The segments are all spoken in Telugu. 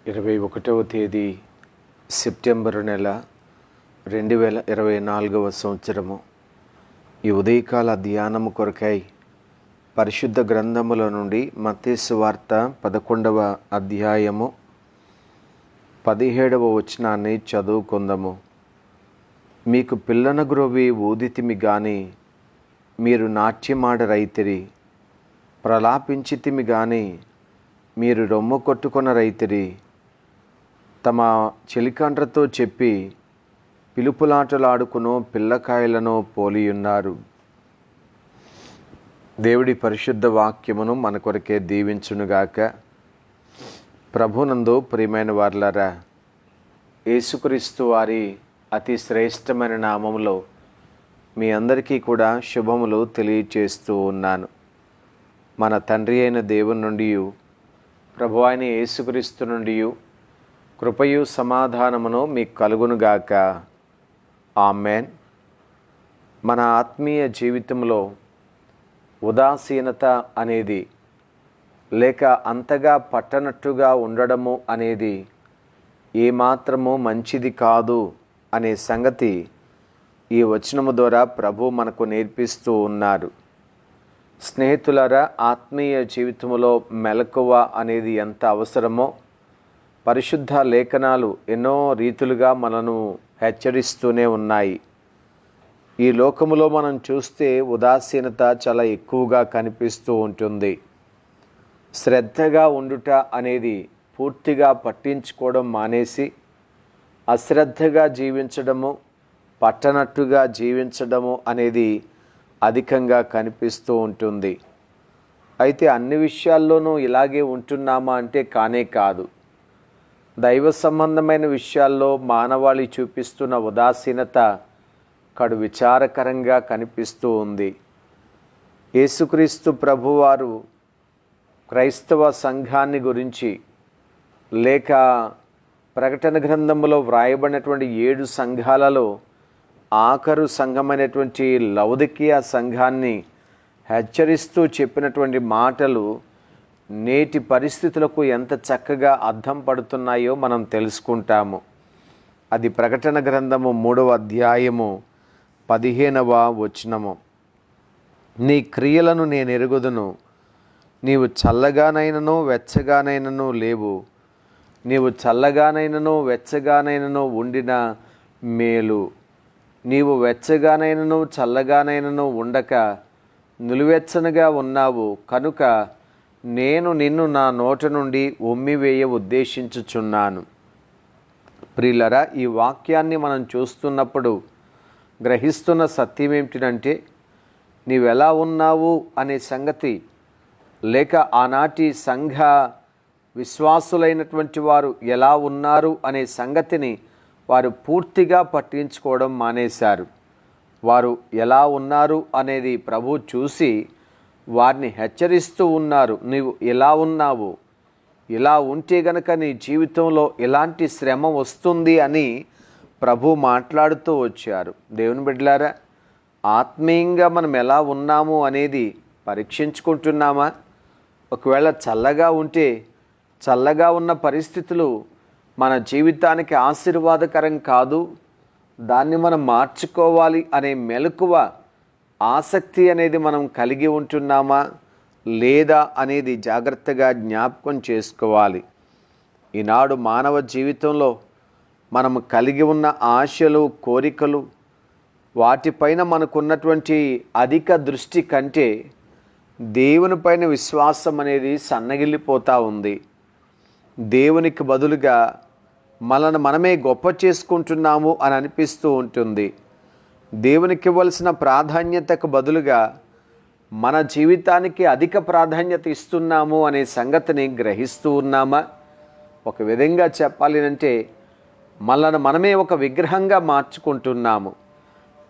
21వ తేదీ సెప్టెంబరు నెల 2024 సంవత్సరము. ఈ ఉదయకాల ధ్యానము కొరకై పరిశుద్ధ గ్రంథముల నుండి మత్తయి సువార్త 11వ అధ్యాయము 17వ వచనాన్ని చదువుకుందాము. మీకు పిల్లన గ్రోవి ఊదితిమి గాని మీరు నాట్యమాడరైతిరి, ప్రలాపించితిమి గాని మీరు రొమ్ము కొట్టుకొన రైతిరి. తమ చెలికండ్రతో చెప్పి పిలుపులాటలాడుకునో పిల్లకాయలను పోలియున్నారు. దేవుడి పరిశుద్ధ వాక్యమును మన కొరకే దీవించునుగాక. ప్రభునందు ప్రియమైన వారలారా, యేసుక్రీస్తు వారి అతి శ్రేష్టమైన నామములో మీ అందరికీ కూడా శుభములు తెలియచేస్తూ ఉన్నాను. మన తండ్రి అయిన దేవుని నుండి, ప్రభు అయిన యేసుక్రీస్తు నుండి కృపయు సమాధానమును మీకు కలుగునుగాక. ఆమెన్. మన ఆత్మీయ జీవితంలో ఉదాసీనత అనేది లేక అంతగా పట్టనట్టుగా ఉండడము అనేది ఏమాత్రము మంచిది కాదు అనే సంగతి ఈ వచనము ద్వారా ప్రభు మనకు నేర్పిస్తూ ఉన్నారు. స్నేహితులారా, ఆత్మీయ జీవితంలో మెలకువ అనేది ఎంత అవసరమో పరిశుద్ధ లేఖనాలు ఎన్నో రీతులుగా మనను హెచ్చరిస్తూనే ఉన్నాయి. ఈ లోకములో మనం చూస్తే ఉదాసీనత చాలా ఎక్కువగా కనిపిస్తూ ఉంటుంది. శ్రద్ధగా ఉండుట అనేది పూర్తిగా పట్టించుకోవడం మానేసి అశ్రద్ధగా జీవించడము, పట్టనట్టుగా జీవించడము అనేది అధికంగా కనిపిస్తూ ఉంటుంది. అయితే అన్ని విషయాల్లోనూ ఇలాగే ఉంటున్నామా అంటే కానే కాదు. దైవ సంబంధమైన విషయాల్లో మానవాళి చూపిస్తున్న ఉదాసీనత కడు విచారకరంగా కనిపిస్తూ ఉంది. యేసుక్రీస్తు ప్రభువారు క్రైస్తవ సంఘాన్ని గురించి లేక ప్రకటన గ్రంథంలో వ్రాయబడినటువంటి 7 సంఘాలలో ఆఖరు సంఘమైనటువంటి లవొదికీయ సంఘాన్ని హెచ్చరిస్తూ చెప్పినటువంటి మాటలు నేటి పరిస్థితులకు ఎంత చక్కగా అర్థం పడుతున్నాయో మనం తెలుసుకుంటాము. అది ప్రకటన గ్రంథము 3వ అధ్యాయము 15వ వచనము. నీ క్రియలను నేను ఎరుగుదును, నీవు చల్లగానైనను వెచ్చగానైనను లేవు. నీవు చల్లగానైనను వెచ్చగానైనను ఉండిన మేలు. నీవు వెచ్చగానైనను చల్లగానైనను ఉండక నిలువెచ్చనగా ఉన్నావు కనుక నేను నిన్ను నా నోట నుండి ఉమ్మివేయ ఉద్దేశించుచున్నాను. ప్రియులరా, ఈ వాక్యాన్ని మనం చూస్తున్నప్పుడు గ్రహిస్తున్న సత్యం ఏమిటంటే, నీవెలా ఉన్నావు అనే సంగతి లేక ఆనాటి సంఘ విశ్వాసులైనటువంటి వారు ఎలా ఉన్నారు అనే సంగతిని వారు పూర్తిగా పట్టించుకోవడం మానేశారు. వారు ఎలా ఉన్నారు అనేది ప్రభు చూసి వారిని హెచ్చరిస్తూ ఉన్నారు. నీవు ఇలా ఉన్నావు, ఇలా ఉంటే గనక నీ జీవితంలో ఎలాంటి శ్రమ వస్తుంది అని ప్రభు మాట్లాడుతూ వచ్చారు. దేవుని బిడ్డలారా, ఆత్మీయంగా మనం ఎలా ఉన్నాము అనేది పరీక్షించుకుంటున్నామా? ఒకవేళ చల్లగా ఉంటే చల్లగా ఉన్న పరిస్థితులు మన జీవితానికి ఆశీర్వాదకరం కాదు, దాన్ని మనం మార్చుకోవాలి అనే మెలకువ, ఆసక్తి అనేది మనం కలిగి ఉంటున్నామా లేదా అనేది జాగ్రత్తగా జ్ఞాపకం చేసుకోవాలి. ఈనాడు మానవ జీవితంలో మనం కలిగి ఉన్న ఆశలు, కోరికలు, వాటిపైన మనకున్నటువంటి అధిక దృష్టి కంటే దేవునిపైన విశ్వాసం అనేది సన్నగిల్లిపోతూ ఉంది. దేవునికి బదులుగా మనల్ని మనమే గొప్ప చేసుకుంటున్నాము అని అనిపిస్తూ ఉంటుంది. దేవునికి ఇవ్వాల్సిన ప్రాధాన్యతకు బదులుగా మన జీవితానికి అధిక ప్రాధాన్యత ఇస్తున్నాము అనే సంగతిని గ్రహిస్తూ ఉన్నామా? ఒక విధంగా చెప్పాలి అంటే మనల్ని మనమే ఒక విగ్రహంగా మార్చుకుంటున్నాము.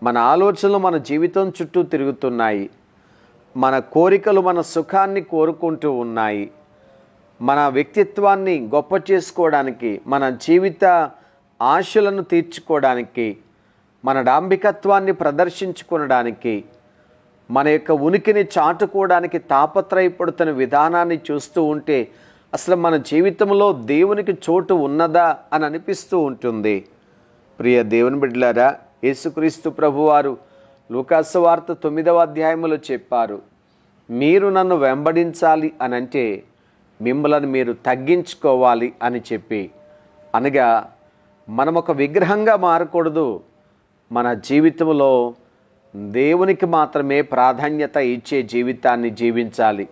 మన ఆలోచనలు మన జీవితం చుట్టూ తిరుగుతున్నాయి. మన కోరికలు మన సుఖాన్ని కోరుకుంటూ ఉన్నాయి. మన వ్యక్తిత్వాన్ని గొప్ప చేసుకోవడానికి, మన జీవిత ఆశలను తీర్చుకోవడానికి, మన డాంబికత్వాన్ని ప్రదర్శించుకోవడానికి, మన యొక్క ఉనికిని చాటుకోవడానికి తాపత్రయపడుతున్న విధానాన్ని చూస్తూ ఉంటే అసలు మన జీవితంలో దేవునికి చోటు ఉన్నదా అని అనిపిస్తూ ఉంటుంది. ప్రియ దేవుని బిడ్డలారా, యేసుక్రీస్తు ప్రభువారు లూకాసు వార్త 9వ అధ్యాయములో చెప్పారు, మీరు నన్ను వెంబడించాలి అని అంటే మిమ్మల్ని మీరు తగ్గించుకోవాలి అని చెప్పి. అనగా మనం ఒక విగ్రహంగా మారకూడదు. మన జీవితంలో దేవునికి మాత్రమే ప్రాధాన్యత ఇచ్చే జీవితాన్ని జీవించాలి.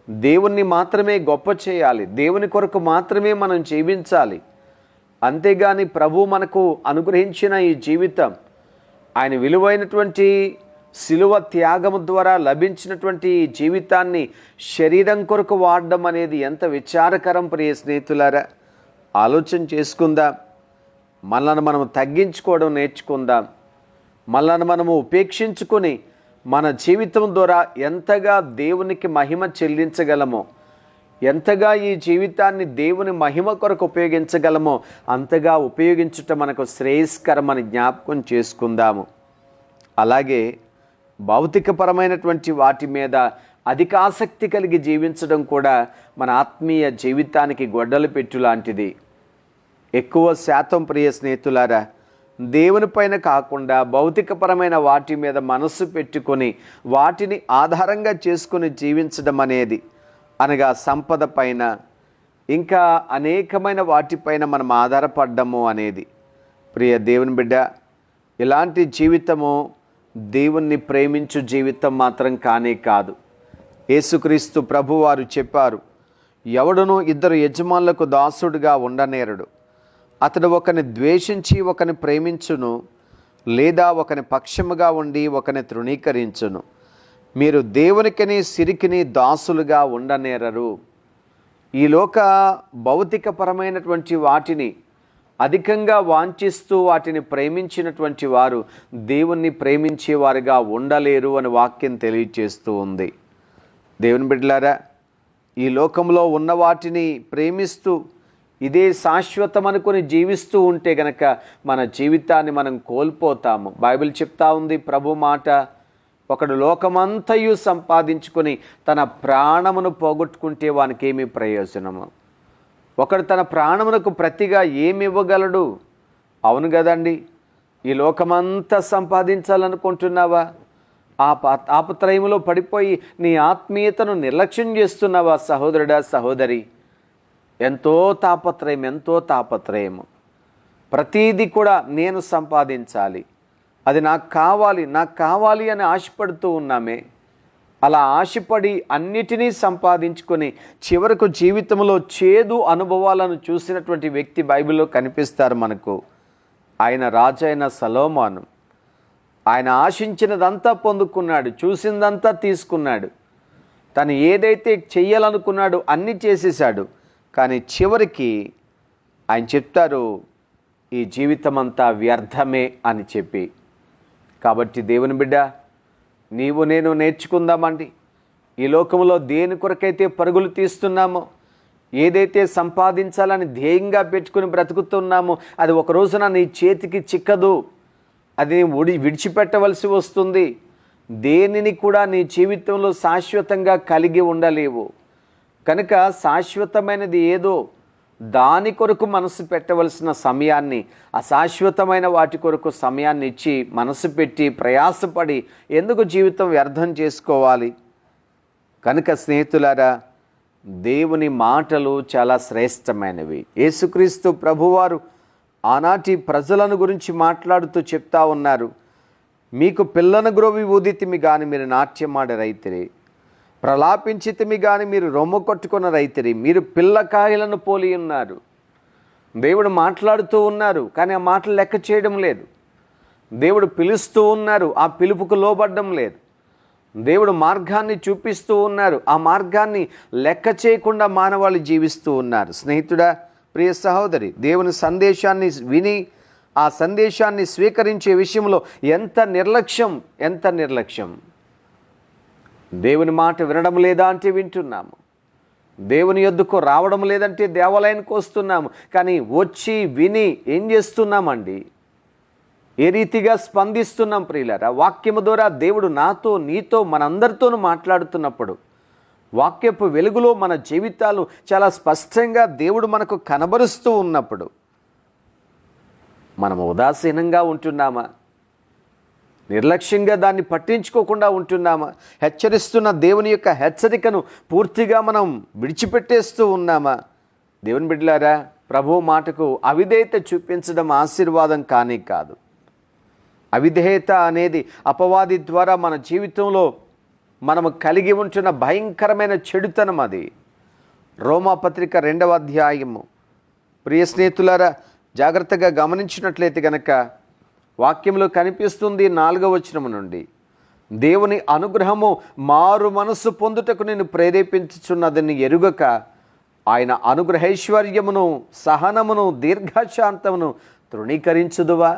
దేవుణ్ణి మాత్రమే గొప్ప చేయాలి. దేవుని కొరకు మాత్రమే మనం జీవించాలి. అంతేగాని ప్రభు మనకు అనుగ్రహించిన ఈ జీవితం, ఆయన విలువైనటువంటి శిలువ త్యాగము ద్వారా లభించినటువంటి ఈ జీవితాన్ని శరీరం కొరకు వాడడం అనేది ఎంత విచారకరం ప్రియ స్నేహితులారా. ఆలోచన చేసుకుందాం. మనల్ని మనము తగ్గించుకోవడం నేర్చుకుందాం. మనల్ని మనము ఉపేక్షించుకొని మన జీవితం ద్వారా ఎంతగా దేవునికి మహిమ చెల్లించగలమో, ఎంతగా ఈ జీవితాన్ని దేవుని మహిమ కొరకు ఉపయోగించగలమో అంతగా ఉపయోగించుట మనకు శ్రేయస్కరమని జ్ఞాపకం చేసుకుందాము. అలాగే భౌతికపరమైనటువంటి వాటి మీద అధిక ఆసక్తి కలిగి జీవించడం కూడా మన ఆత్మీయ జీవితానికి గొడ్డలి పెట్టు లాంటిది. ఎక్కువ శాతం ప్రియ స్నేహితులారా, దేవుని పైన కాకుండా భౌతికపరమైన వాటి మీద మనస్సు పెట్టుకొని వాటిని ఆధారంగా చేసుకొని జీవించడం అనేది, అనగా సంపద పైన ఇంకా అనేకమైన వాటిపైన మనం ఆధారపడ్డము అనేది, ప్రియ దేవుని బిడ్డ, ఇలాంటి జీవితము దేవుణ్ణి ప్రేమించు జీవితం మాత్రం కానే కాదు. యేసుక్రీస్తు ప్రభువారు చెప్పారు, ఎవడునూ ఇద్దరు యజమానులకు దాసుడుగా ఉండనేరడు. అతడు ఒకని ద్వేషించి ఒకని ప్రేమించును, లేదా ఒకని పక్షముగా ఉండి ఒకని తృణీకరించును. మీరు దేవునికిని సిరికిని దాసులుగా ఉండనేరరు. ఈ లోక భౌతికపరమైనటువంటి వాటిని అధికంగా వాంఛిస్తూ వాటిని ప్రేమించినటువంటి వారు దేవుణ్ణి ప్రేమించేవారుగా ఉండలేరు అని వాక్యం తెలియజేస్తూ ఉంది. దేవుని బిడ్డలారా, ఈ లోకంలో ఉన్న వాటిని ప్రేమిస్తూ ఇదే శాశ్వతం అనుకొని జీవిస్తూ ఉంటే గనక మన జీవితాన్ని మనం కోల్పోతాము. బైబిల్ చెప్తా ఉంది, ప్రభు మాట, ఒకడు లోకమంతయు సంపాదించుకొని తన ప్రాణమును పోగొట్టుకుంటే వానికి ఏమి ప్రయోజనము? ఒకడు తన ప్రాణమునకు ప్రతిగా ఏమి ఇవ్వగలడు? అవును కదండి. ఈ లోకమంతా సంపాదించాలనుకుంటున్నావా? ఆపత్రయములో పడిపోయి నీ ఆత్మీయతను నిర్లక్ష్యం చేస్తున్నావా సహోదరుడా, సహోదరి? ఎంతో తాపత్రయము. ప్రతీది కూడా నేను సంపాదించాలి, అది నాకు కావాలి అని ఆశపడుతూ ఉన్నామే. అలా ఆశపడి అన్నిటినీ సంపాదించుకొని చివరకు జీవితంలో చేదు అనుభవాలను చూసినటువంటి వ్యక్తి బైబిల్లో కనిపిస్తారు మనకు. ఆయన రాజు అయిన సొలొమోను. ఆయన ఆశించినదంతా పొందుకున్నాడు, చూసిందంతా తీసుకున్నాడు, తను ఏదైతే చెయ్యాలనుకున్నాడో అన్నీ చేసేశాడు. కానీ చివరికి ఆయన చెప్తారు, ఈ జీవితం అంతా వ్యర్థమే అని చెప్పి. కాబట్టి దేవుని బిడ్డ, నీవు నేను నేర్చుకుందామండి. ఈ లోకంలో దేని కొరకైతే పరుగులు తీస్తున్నామో, ఏదైతే సంపాదించాలని ధ్యేయంగా పెట్టుకుని బ్రతుకుతున్నామో అది ఒక రోజున నీ చేతికి చిక్కదు. అది విడిచిపెట్టవలసి వస్తుంది. దేనిని కూడా నీ జీవితంలో శాశ్వతంగా కలిగి ఉండలేవు. కనుక శాశ్వతమైనది ఏదో దాని కొరకు మనసు పెట్టవలసిన సమయాన్ని, అశాశ్వతమైన వాటి కొరకు సమయాన్ని ఇచ్చి మనసు పెట్టి ప్రయాసపడి ఎందుకు జీవితం వ్యర్థం చేసుకోవాలి? కనుక స్నేహితులారా, దేవుని మాటలు చాలా శ్రేష్టమైనవి. యేసుక్రీస్తు ప్రభువారు ఆనాటి ప్రజలను గురించి మాట్లాడుతూ చెప్తా ఉన్నారు, మీకు పిల్లను గ్రోవి ఊదితిమి గాని మీరు నాట్యమాడే రైతిరి, ప్రలాపించితిమి గాని మీరు రొమ్ము కొట్టుకున్న రైతిరి, మీరు పిల్లకాయలను పోలి ఉన్నారు. దేవుడు మాట్లాడుతూ ఉన్నారు, కానీ ఆ మాటలు లెక్క చేయడం లేదు. దేవుడు పిలుస్తూ ఉన్నారు, ఆ పిలుపుకు లోబడ్డం లేదు. దేవుడు మార్గాన్ని చూపిస్తూ ఉన్నారు, ఆ మార్గాన్ని లెక్క చేయకుండా మానవాళి జీవిస్తూ ఉన్నారు. స్నేహితుడా, ప్రియ సహోదరి, దేవుని సందేశాన్ని విని ఆ సందేశాన్ని స్వీకరించే విషయంలో ఎంత నిర్లక్ష్యం. దేవుని మాట వినడం లేదా అంటే వింటున్నాము, దేవుని యొద్దకు రావడం లేదంటే దేవాలయానికి వస్తున్నాము, కానీ వచ్చి విని ఏం చేస్తున్నామండి? ఏ రీతిగా స్పందిస్తున్నాం ప్రియులారా? వాక్యము ద్వారా దేవుడు నాతో నీతో మనందరితోనూ మాట్లాడుతున్నప్పుడు వాక్యపు వెలుగులో మన జీవితాలు చాలా స్పష్టంగా దేవుడు మనకు కనబరుస్తూ ఉన్నప్పుడు మనము ఉదాసీనంగా ఉంటున్నామా? నిర్లక్ష్యంగా దాన్ని పట్టించుకోకుండా ఉంటున్నామా? హెచ్చరిస్తున్న దేవుని యొక్క హెచ్చరికను పూర్తిగా మనం విడిచిపెట్టేస్తూ ఉన్నామా? దేవుని బిడ్డలారా, ప్రభు మాటకు అవిధేయత చూపించడం ఆశీర్వాదం కానీ కాదు. అవిధేయత అనేది అపవాది ద్వారా మన జీవితంలో మనము కలిగి ఉంటున్న భయంకరమైన చెడుతనం. అది రోమాపత్రిక 2వ అధ్యాయము. ప్రియ స్నేహితులారా, జాగ్రత్తగా గమనించినట్లయితే గనక వాక్యంలో కనిపిస్తుంది 4వ వచనం నుండి, దేవుని అనుగ్రహము మారు మనస్సు పొందుటకు నేను ప్రేరేపించుచున్నదని ఎరుగక ఆయన అనుగ్రహైశ్వర్యమును సహనమును దీర్ఘశాంతమును తృణీకరించుదువా?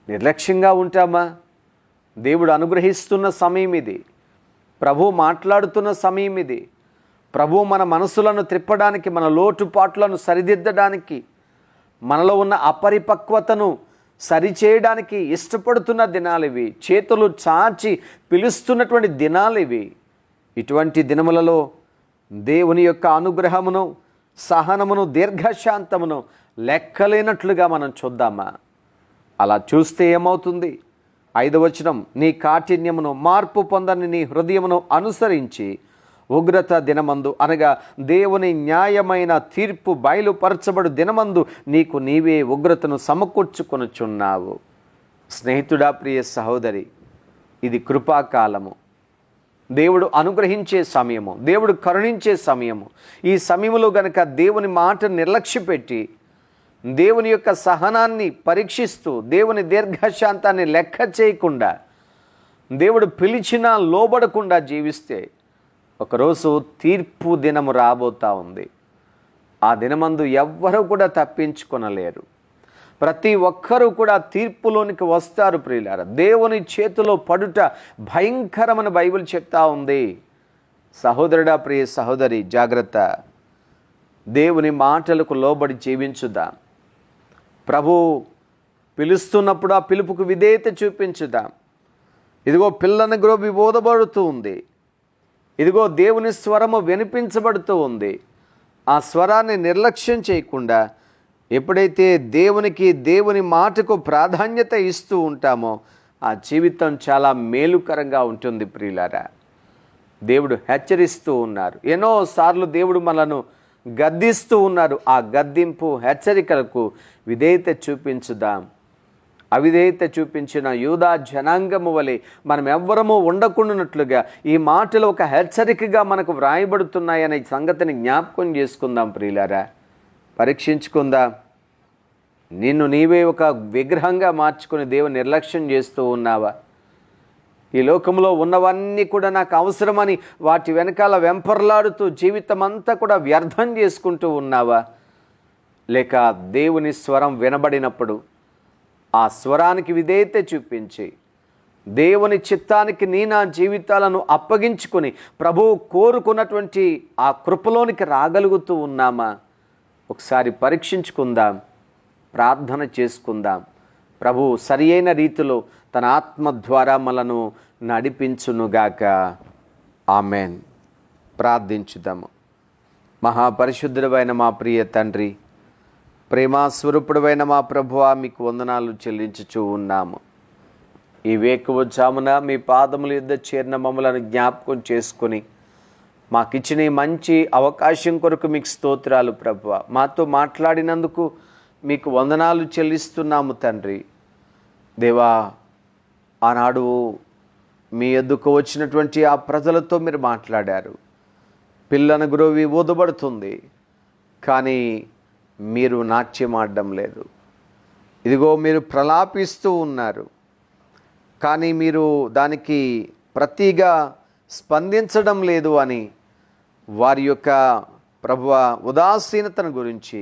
నిర్లక్ష్యంగా ఉంటామా? దేవుడు అనుగ్రహిస్తున్న సమయం ఇది. ప్రభు మాట్లాడుతున్న సమయం ఇది. ప్రభు మన మనసులను త్రిప్పడానికి, మన లోటుపాట్లను సరిదిద్దడానికి, మనలో ఉన్న అపరిపక్వతను సరిచేయడానికి ఇష్టపడుతున్న దినాలివి. చేతులు చాచి పిలుస్తున్నటువంటి దినాలివి. ఇటువంటి దినములలో దేవుని యొక్క అనుగ్రహమును సహనమును దీర్ఘశాంతమును లెక్కలేనట్లుగా మనం చూద్దామా? అలా చూస్తే ఏమవుతుంది? 5వ వచనం, నీ కాఠిన్యమును మార్పు పొందని నీ హృదయమును అనుసరించి ఉగ్రత దినమందు, అనగా దేవుని న్యాయమైన తీర్పు బయలుపరచబడు దినమందు నీకు నీవే ఉగ్రతను సమకూర్చుకొనుచున్నావు. స్నేహితుడా, ప్రియ సహోదరి, ఇది కృపాకాలము. దేవుడు అనుగ్రహించే సమయము, దేవుడు కరుణించే సమయము. ఈ సమయంలో గనక దేవుని మాట నిర్లక్ష్యపెట్టి దేవుని యొక్క సహనాన్ని పరీక్షిస్తూ దేవుని దీర్ఘశాంతాన్ని లెక్క చేయకుండా దేవుడు పిలిచినా లోబడకుండా జీవిస్తే ఒకరోజు తీర్పు దినము రాబోతా ఉంది. ఆ దినమందు ఎవ్వరూ కూడా తప్పించుకొనలేరు. ప్రతి ఒక్కరూ కూడా తీర్పులోనికి వస్తారు. ప్రియులారా, దేవుని చేతిలో పడుట భయంకరమని బైబిల్ చెప్తా ఉంది. సహోదరుడా, ప్రియ సహోదరి, జాగ్రత్త. దేవుని మాటలకు లోబడి జీవించుదాం. ప్రభు పిలుస్తున్నప్పుడు ఆ పిలుపుకు విధేయత చూపించుదాం. ఇదిగో పిల్లని గ్రోబి బోధపడుతూ ఉంది. ఇదిగో దేవుని స్వరము వినిపించబడుతూ ఉంది. ఆ స్వరాన్ని నిర్లక్ష్యం చేయకుండా ఎప్పుడైతే దేవుని మాటకు ప్రాధాన్యత ఇస్తూ ఉంటామో ఆ జీవితం చాలా మేలుకరంగా ఉంటుంది. ప్రియులారా, దేవుడు హెచ్చరిస్తూ ఉన్నారు. ఎన్నోసార్లు దేవుడు మనను గద్దిస్తూ ఉన్నారు. ఆ గద్దింపు హెచ్చరికలకు విధేయత చూపించుదాం. అవిధేయత చూపించిన యూదా జనాంగము వలె మనం ఎవ్వరము ఉండకుండానట్లుగా ఈ మాటలు ఒక హెచ్చరికగా మనకు వ్రాయబడుతున్నాయనే సంగతిని జ్ఞాపకం చేసుకుందాం. ప్రియులారా, పరీక్షించుకుందాం. నిన్ను నీవే ఒక విగ్రహంగా మార్చుకుని దేవుని నిర్లక్ష్యం చేస్తూ ఉన్నావా? ఈ లోకంలో ఉన్నవన్నీ కూడా నాకు అవసరమని వాటి వెనకాల వెంపర్లాడుతూ జీవితం అంతా కూడా వ్యర్థం చేసుకుంటూ ఉన్నావా? లేక దేవుని స్వరం వినబడినప్పుడు ఆ స్వరానికి విధేయత చూపించి దేవుని చిత్తానికి నా జీవితాలను అప్పగించుకొని ప్రభువు కోరుకున్నటువంటి ఆ కృపలోనికి రాగలుగుతూ ఉన్నామా? ఒకసారి పరీక్షించుకుందాం, ప్రార్థన చేసుకుందాం. ప్రభువు సరి అయిన రీతిలో తన ఆత్మ ద్వారా మనను నడిపించునుగాక. ఆమెన్. ప్రార్థించుదాము. మహాపరిశుద్ధుడైన మా ప్రియ తండ్రి, ప్రేమాస్వరూపుడైన మా ప్రభువా, మీకు వందనాలు చెల్లించుచూ ఉన్నాము. ఈ వేకువజామున మీ పాదముల యొద్ద చేరిన మమ్మలను జ్ఞాపకం చేసుకొని మాకిచ్చిన ఈ మంచి అవకాశం కొరకు మీకు స్తోత్రాలు ప్రభువా. మాతో మాట్లాడినందుకు మీకు వందనాలు చెల్లిస్తున్నాము తండ్రి. దేవా, ఆనాడు మీ యొద్దకు వచ్చినటువంటి ఆ ప్రజలతో మీరు మాట్లాడారు. పిల్లను గ్రోవి ఊదబడుతుంది, కానీ మీరు నాట్యం ఆడడం లేదు. ఇదిగో మీరు ప్రలాపిస్తూ ఉన్నారు, కానీ మీరు దానికి ప్రతిగా స్పందించడం లేదు అని వారి యొక్క ప్రభువ ఉదాసీనతను గురించి,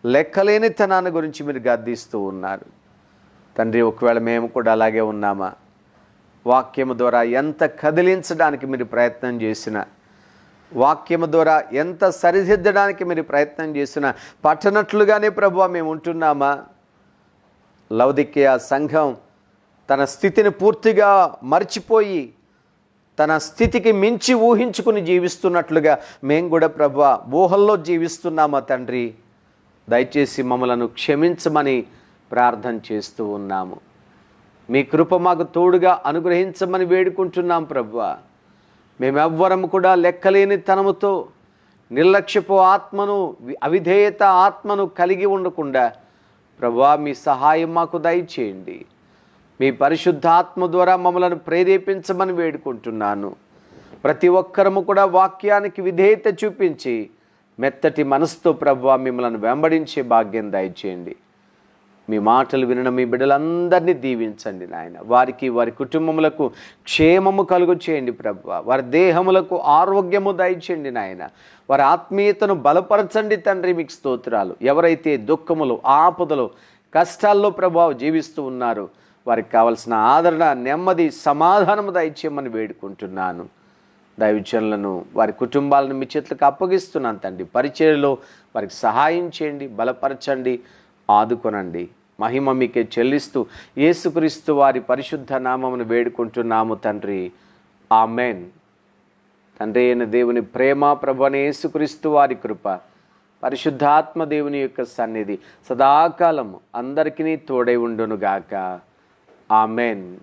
లెక్కలేనితనాన్ని గురించి మీరు గద్దిస్తూ ఉన్నారు తండ్రి. ఒకవేళ మేము కూడా అలాగే ఉన్నామా? వాక్యము ద్వారా ఎంత కదిలించడానికి మీరు ప్రయత్నం చేసినా, వాక్యము ద్వారా ఎంత సరిదిద్దడానికి మీరు ప్రయత్నం చేసినా పట్టనట్లుగానే ప్రభువా మేము ఉంటున్నామా? లౌదికీయ సంఘం తన స్థితిని పూర్తిగా మర్చిపోయి తన స్థితికి మించి ఊహించుకుని జీవిస్తున్నట్లుగా మేము కూడా ప్రభువా ఊహల్లో జీవిస్తున్నామా తండ్రి. దయచేసి మమ్మలను క్షమించమని ప్రార్థన చేస్తూ ఉన్నాము. మీ కృప మాకు తోడుగా అనుగ్రహించమని వేడుకుంటున్నాం ప్రభువా. మేమెవ్వరము కూడా లెక్కలేని తనముతో నిర్లక్ష్యపు ఆత్మను, అవిధేయత ఆత్మను కలిగి ఉండకుండా ప్రభువా మీ సహాయం మాకు దయచేయండి. మీ పరిశుద్ధాత్మ ద్వారా మమ్మలను ప్రేరేపించమని వేడుకుంటున్నాను. ప్రతి ఒక్కరము కూడా వాక్యానికి విధేయత చూపించి మెత్తటి మనసుతో ప్రభువా మిమ్మల్ని వెంబడించే భాగ్యం దయచేయండి. మీ మాటలు వినన మీ బిడ్డలందరినీ దీవించండి నాయన. వారికి వారి కుటుంబములకు క్షేమము కలుగు చేయండి ప్రభువా. వారి దేహములకు ఆరోగ్యము దయచేయండి నాయన. వారి ఆత్మీయతను బలపరచండి తండ్రి. మీకు స్తోత్రాలు. ఎవరైతే దుఃఖములు, ఆపదలు, కష్టాల్లో ప్రభువా జీవిస్తూ ఉన్నారో వారికి కావలసిన ఆదరణ, నెమ్మది, సమాధానము దయచేయమని వేడుకుంటున్నాను. దైవజనులను, వారి కుటుంబాలను మీ చేతులకు అప్పగిస్తున్నాను తండ్రి. పరిచర్యలో వారికి సహాయం చేయండి, బలపరచండి, ఆదుకొనండి. మహిమ మీకే చెల్లిస్తూ యేసుక్రీస్తు వారి పరిశుద్ధ నామమును వేడుకుంటున్నాము తండ్రి. ఆమెన్. తండ్రి అయిన దేవుని ప్రేమ, ప్రభువైన యేసుక్రీస్తు వారి కృప, పరిశుద్ధాత్మ దేవుని యొక్క సన్నిధి సదాకాలము అందరికీ తోడై ఉండునుగాక. ఆమెన్.